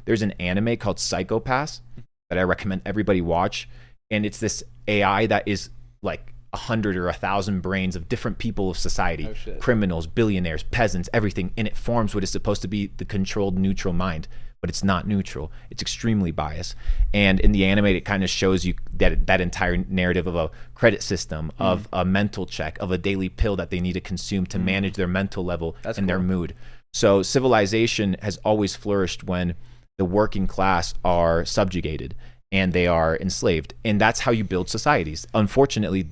There's an anime called Psychopass that I recommend everybody watch. And it's this AI that is like 100 or 1,000 brains of different people of society, criminals, billionaires, peasants, everything. And it forms what is supposed to be the controlled neutral mind, but it's not neutral. It's extremely biased. And in the anime, it kind of shows you that entire narrative of a credit system, of a mental check, of a daily pill that they need to consume to manage their mental level and their mood. So civilization has always flourished when the working class are subjugated and they are enslaved, and that's how you build societies. Unfortunately,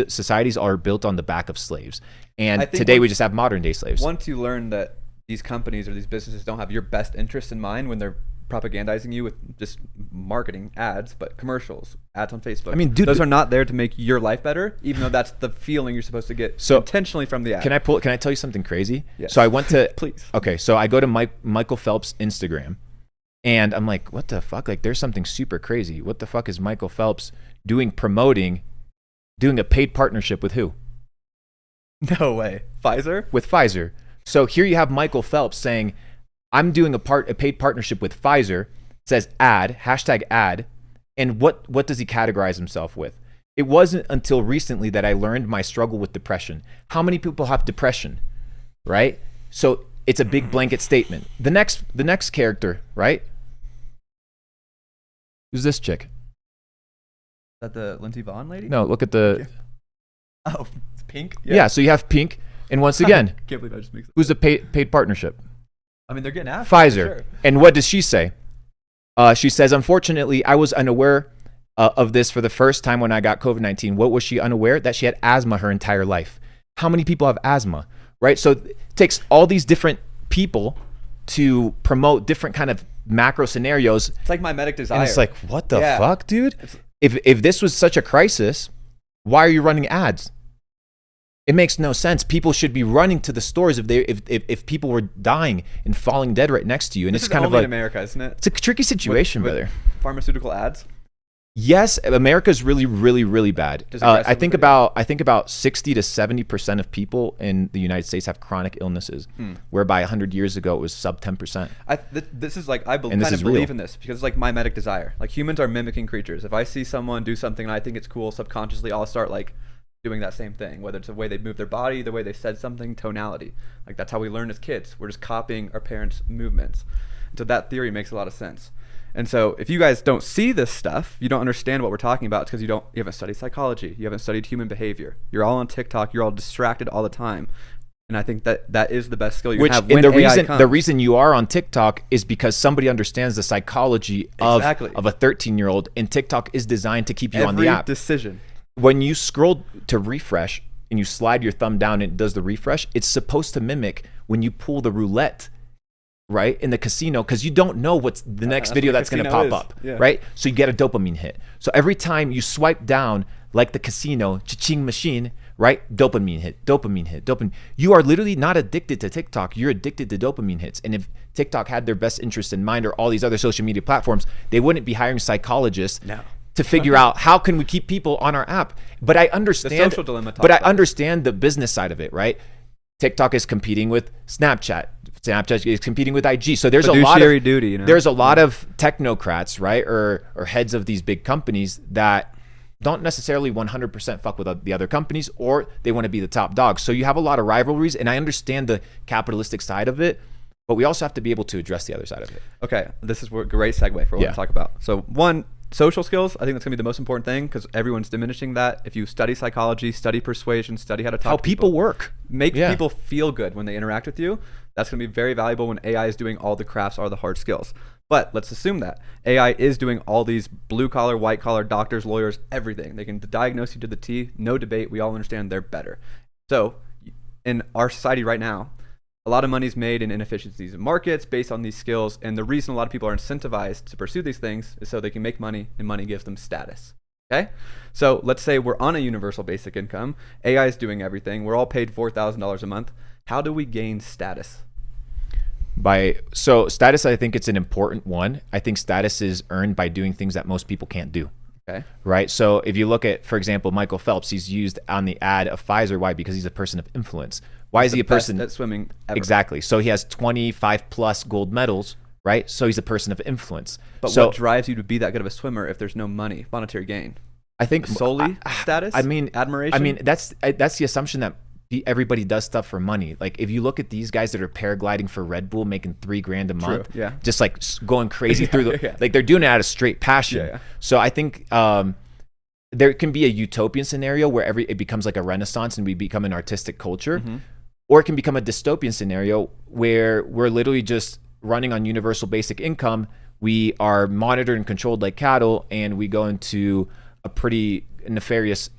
societies are built on the back of slaves, and today we just have modern day slaves. Once you learn that these companies or these businesses don't have your best interest in mind when they're propagandizing you with just marketing ads, but commercials, ads on Facebook. I mean, dude, those are not there to make your life better, even though that's the feeling you're supposed to get intentionally from the ad. Can I tell you something crazy? Yes. So I went to please. Okay, so I go to Michael Phelps' Instagram. And I'm like, what the fuck? Like, there's something super crazy. What the fuck is Michael Phelps doing a paid partnership with who? No way. Pfizer? With Pfizer. So here you have Michael Phelps saying, I'm doing a paid partnership with Pfizer. It says ad, #ad. And what does he categorize himself with? It wasn't until recently that I learned my struggle with depression. How many people have depression, right? So it's a big blanket statement. The next character, right? Who's this chick? Is that the Lindsey Vonn lady? No, look at the... Oh, it's Pink? Yeah, so you have Pink. And once again, can't believe I just mixed it. Who's the paid partnership? I mean, they're getting after Pfizer. Sure. And what does she say? She says, unfortunately, I was unaware of this for the first time when I got COVID-19. What was she unaware? That she had asthma her entire life. How many people have asthma, right? So it takes all these different people to promote different kind of macro scenarios. It's like my medic desire. And it's like, what the fuck, dude? If this was such a crisis, why are you running ads? It makes no sense. People should be running to the stores if people were dying and falling dead right next to you. And this it's is kind of only like in America, isn't it? It's a tricky situation, with brother. Pharmaceutical ads. Yes, America's really, really, really bad. I think about 60 to 70% of people in the United States have chronic illnesses, whereby 100 years ago it was sub 10%. This is like I believe in this because it's like my medic desire. Like humans are mimicking creatures. If I see someone do something and I think it's cool, subconsciously I'll start like doing that same thing. Whether it's the way they move their body, the way they said something, tonality. Like that's how we learn as kids. We're just copying our parents' movements. And so that theory makes a lot of sense. And so if you guys don't see this stuff, you don't understand what we're talking about. It's because you haven't studied psychology. You haven't studied human behavior. You're all on TikTok. You're all distracted all the time. And I think that is the best skill you have when AI comes. The reason you are on TikTok is because somebody understands the psychology of a 13-year-old, and TikTok is designed to keep you on the app. Every decision. When you scroll to refresh and you slide your thumb down and it does the refresh, it's supposed to mimic when you pull the roulette, right, in the casino, because you don't know what's the next video that's going to pop up, right? So you get a dopamine hit. So every time you swipe down, like the casino, cha-ching machine, right? Dopamine hit, dopamine hit, dopamine. You are literally not addicted to TikTok. You're addicted to dopamine hits. And if TikTok had their best interest in mind, or all these other social media platforms, they wouldn't be hiring psychologists to figure out how can we keep people on our app. But I understand the social dilemma. But I understand the business side of it, right? TikTok is competing with Snapchat. Snapchat is competing with IG. So there's there's a lot of technocrats, right, or heads of these big companies that don't necessarily 100% fuck with the other companies, or they want to be the top dog. So you have a lot of rivalries, and I understand the capitalistic side of it, but we also have to be able to address the other side of it. Okay, this is a great segue for what we talk about. So one, social skills, I think that's going to be the most important thing because everyone's diminishing that. If you study psychology, study persuasion, study how to talk to people work, make people feel good when they interact with you, that's going to be very valuable when AI is doing all the crafts, all the hard skills. But let's assume that AI is doing all these blue collar, white collar, doctors, lawyers, everything. They can diagnose you to the T, no debate. We all understand they're better. So in our society right now, a lot of money is made in inefficiencies in markets based on these skills. And the reason a lot of people are incentivized to pursue these things is so they can make money, and money gives them status. Okay? So let's say we're on a universal basic income. AI is doing everything. We're all paid $4,000 a month. How do we gain status? So status, I think it's an important one. I think status is earned by doing things that most people can't do. Okay. Right. So if you look at, for example, Michael Phelps, he's used on the ad of Pfizer. Why? Because he's a person of influence. Why is he a person at swimming ever. Exactly. So he has 25 plus gold medals, right? So he's a person of influence. But so what drives you to be that good of a swimmer if there's no money, monetary gain? I think solely status. I mean, admiration. I mean, that's the assumption that everybody does stuff for money. Like if you look at these guys that are paragliding for Red Bull, making $3,000 a month, yeah, just like going crazy through the, like they're doing it out of straight passion. Yeah. So I think there can be a utopian scenario where it becomes like a renaissance and we become an artistic culture, or it can become a dystopian scenario where we're literally just running on universal basic income. We are monitored and controlled like cattle, and we go into a pretty nefarious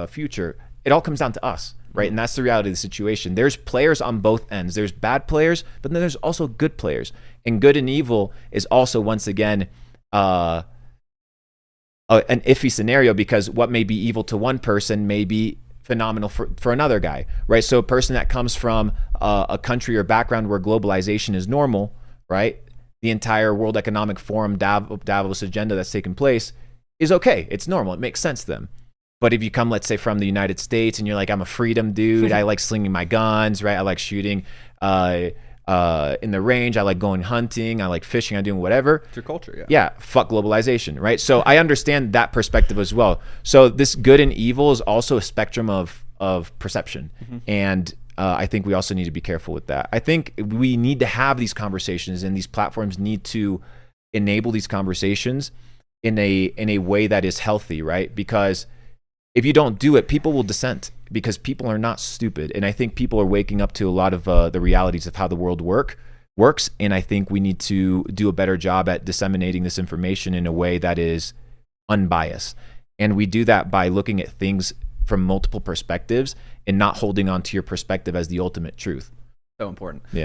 future. It all comes down to us, right? And that's the reality of the situation. There's players on both ends. There's bad players, but then there's also good players. And good and evil is also, once again, an iffy scenario, because what may be evil to one person may be phenomenal for another guy, right? So a person that comes from a country or background where globalization is normal, right? The entire World Economic Forum Davos agenda that's taken place is okay. It's normal. It makes sense to them. But if you come, let's say, from the United States and you're like, I'm a freedom dude. I like slinging my guns, right? I like shooting in the range. I like going hunting. I like fishing. I'm doing whatever. It's your culture, yeah. Yeah, fuck globalization, right? So I understand that perspective as well. So this good and evil is also a spectrum of perception. And I think we also need to be careful with that. I think we need to have these conversations, and these platforms need to enable these conversations in a way that is healthy, right? Because if you don't do it, people will dissent, because people are not stupid. And I think people are waking up to a lot of the realities of how the world works. And I think we need to do a better job at disseminating this information in a way that is unbiased. And we do that by looking at things from multiple perspectives and not holding on to your perspective as the ultimate truth. So important. Yeah.